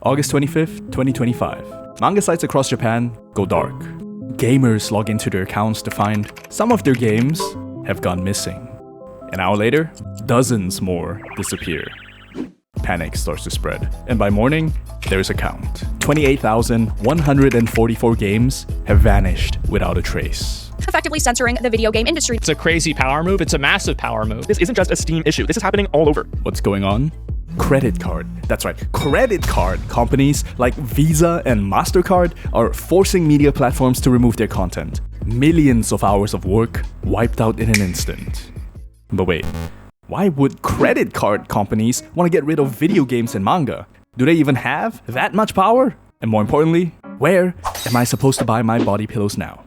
August 25th, 2025. Manga sites across Japan go dark. Gamers log into their accounts to find some of their games have gone missing. An hour later, dozens more disappear. Panic starts to spread, and by morning, there's a count. 28,144 games have vanished without a trace. Effectively censoring the video game industry. It's a crazy power move. It's a massive power move. This isn't just a Steam issue. This is happening all over. What's going on? Credit card. That's right. Credit card companies like Visa and Mastercard are forcing media platforms to remove their content. Millions of hours of work wiped out in an instant. But wait, why would credit card companies want to get rid of video games and manga? Do they even have that much power? And more importantly, where am I supposed to buy my body pillows now?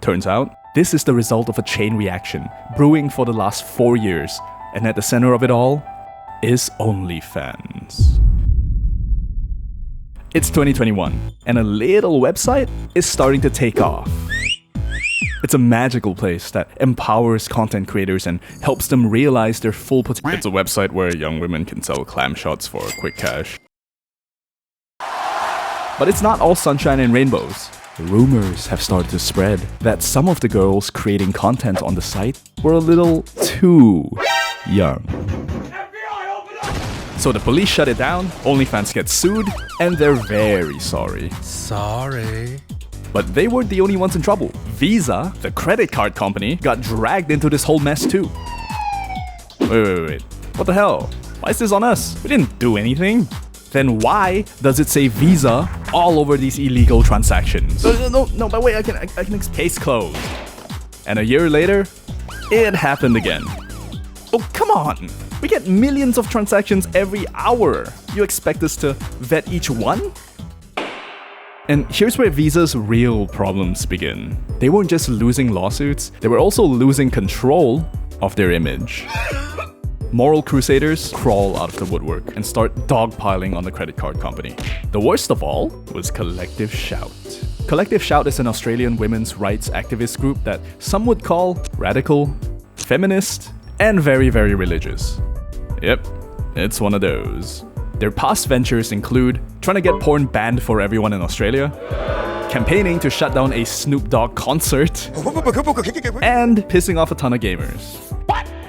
Turns out, this is the result of a chain reaction brewing for the last 4 years, and at the center of it all is OnlyFans. It's 2021, and a little website is starting to take off. It's a magical place that empowers content creators and helps them realize their full potential. It's a website where young women can sell clam shots for quick cash. But it's not all sunshine and rainbows. Rumors have started to spread that some of the girls creating content on the site were a little too young. So the police shut it down, OnlyFans gets sued, and they're very sorry. Sorry. But they weren't the only ones in trouble. Visa, the credit card company, got dragged into this whole mess too. Wait. What the hell? Why is this on us? We didn't do anything. Then why does it say Visa all over these illegal transactions? No, but wait, I can case closed. And a year later, it happened again. Oh, come on! We get millions of transactions every hour. You expect us to vet each one? And here's where Visa's real problems begin. They weren't just losing lawsuits, they were also losing control of their image. Moral crusaders crawl out of the woodwork and start dogpiling on the credit card company. The worst of all was Collective Shout. Collective Shout is an Australian women's rights activist group that some would call radical, feminist, and very, very religious. Yep, it's one of those. Their past ventures include trying to get porn banned for everyone in Australia, campaigning to shut down a Snoop Dogg concert, and pissing off a ton of gamers.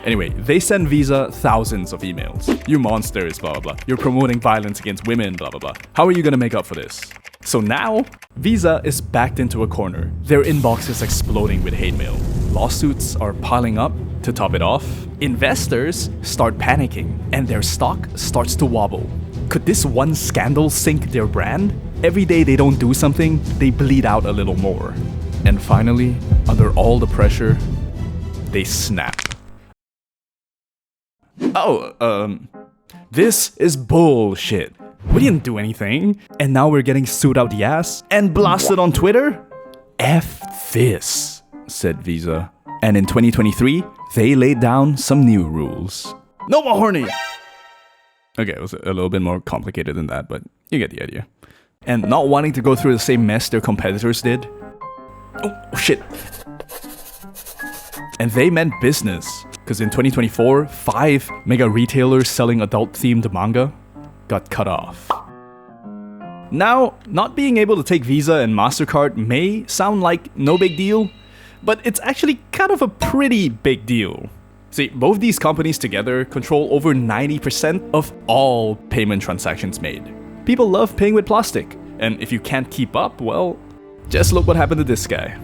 Anyway, they send Visa thousands of emails. You monsters, blah blah blah. You're promoting violence against women, blah blah blah. How are you gonna make up for this? So now, Visa is backed into a corner. Their inbox is exploding with hate mail. Lawsuits are piling up. To top it off, investors start panicking and their stock starts to wobble. Could this one scandal sink their brand? Every day they don't do something, they bleed out a little more. And finally, under all the pressure, they snap. This is bullshit. We didn't do anything, and now we're getting sued out the ass and blasted on Twitter? F this, said Visa. And in 2023, they laid down some new rules. No more horny! Okay, it was a little bit more complicated than that, but you get the idea. And not wanting to go through the same mess their competitors did. Oh, shit. And they meant business. Because in 2024, 5 mega retailers selling adult-themed manga got cut off. Now, not being able to take Visa and Mastercard may sound like no big deal, but it's actually kind of a pretty big deal. See, both these companies together control over 90% of all payment transactions made. People love paying with plastic, and if you can't keep up, well, just look what happened to this guy.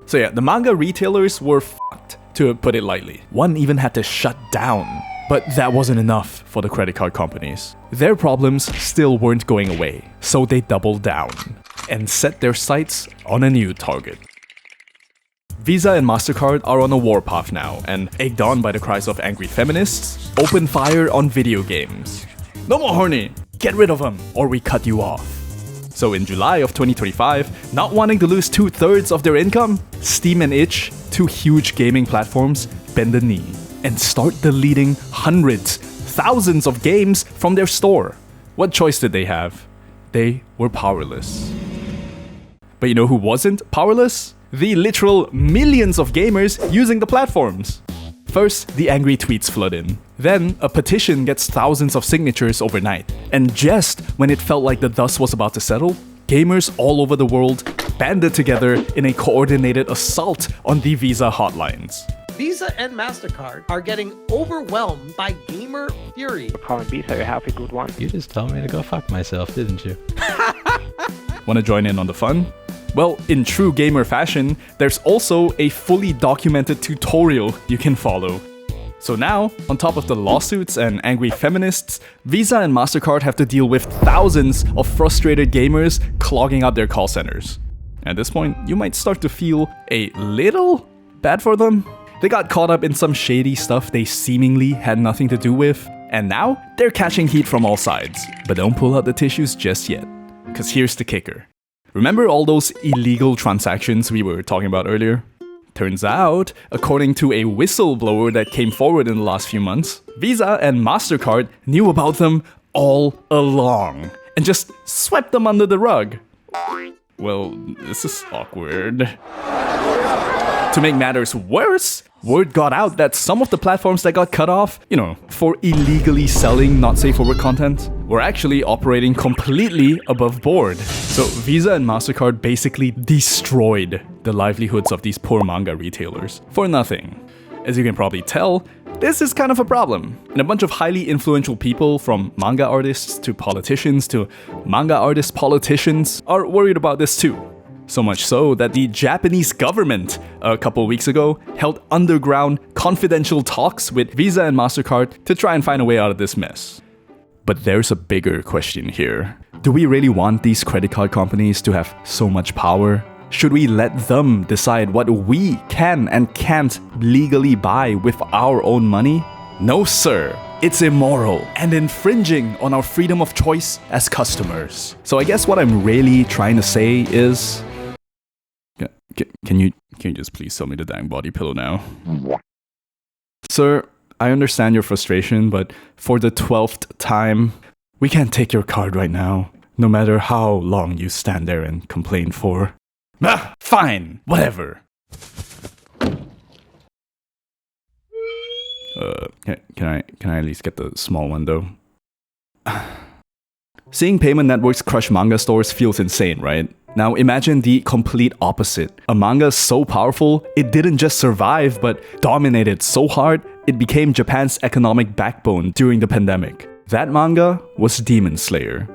So yeah, the manga retailers were fucked, to put it lightly. One even had to shut down. But that wasn't enough for the credit card companies. Their problems still weren't going away, so they doubled down and set their sights on a new target. Visa and Mastercard are on a warpath now, and egged on by the cries of angry feminists, open fire on video games. No more horny! Get rid of them, or we cut you off. So in July of 2025, not wanting to lose 2/3 of their income, Steam and Itch, two huge gaming platforms, bend the knee and start deleting hundreds, thousands of games from their store. What choice did they have? They were powerless. But you know who wasn't powerless? The literal millions of gamers using the platforms. First, the angry tweets flood in. Then, a petition gets thousands of signatures overnight. And just when it felt like the dust was about to settle, gamers all over the world banded together in a coordinated assault on the Visa hotlines. Visa and Mastercard are getting overwhelmed by gamer fury. Calling Visa, you have a good one. You just told me to go fuck myself, didn't you? Want to join in on the fun? Well, in true gamer fashion, there's also a fully documented tutorial you can follow. So now, on top of the lawsuits and angry feminists, Visa and Mastercard have to deal with thousands of frustrated gamers clogging up their call centers. At this point, you might start to feel a little bad for them. They got caught up in some shady stuff they seemingly had nothing to do with, and now they're catching heat from all sides. But don't pull out the tissues just yet, because here's the kicker. Remember all those illegal transactions we were talking about earlier? Turns out, according to a whistleblower that came forward in the last few months, Visa and Mastercard knew about them all along, and just swept them under the rug. Well, this is awkward. To make matters worse, word got out that some of the platforms that got cut off, for illegally selling not safe for work content, were actually operating completely above board. So Visa and Mastercard basically destroyed the livelihoods of these poor manga retailers for nothing. As you can probably tell, this is kind of a problem. And a bunch of highly influential people, from manga artists to politicians to manga artist politicians, are worried about this too. So much so that the Japanese government, a couple weeks ago, held underground, confidential talks with Visa and Mastercard to try and find a way out of this mess. But there's a bigger question here. Do we really want these credit card companies to have so much power? Should we let them decide what we can and can't legally buy with our own money? No, sir. It's immoral and infringing on our freedom of choice as customers. So I guess what I'm really trying to say is... Can you just please sell me the dang body pillow now? Sir, I understand your frustration, but for the 12th time, we can't take your card right now, no matter how long you stand there and complain for. Fine, whatever. Can I at least get the small one though? Seeing payment networks crush manga stores feels insane, right? Now imagine the complete opposite. A manga so powerful, it didn't just survive, but dominated so hard, it became Japan's economic backbone during the pandemic. That manga was Demon Slayer.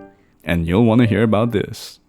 And you'll want to hear about this.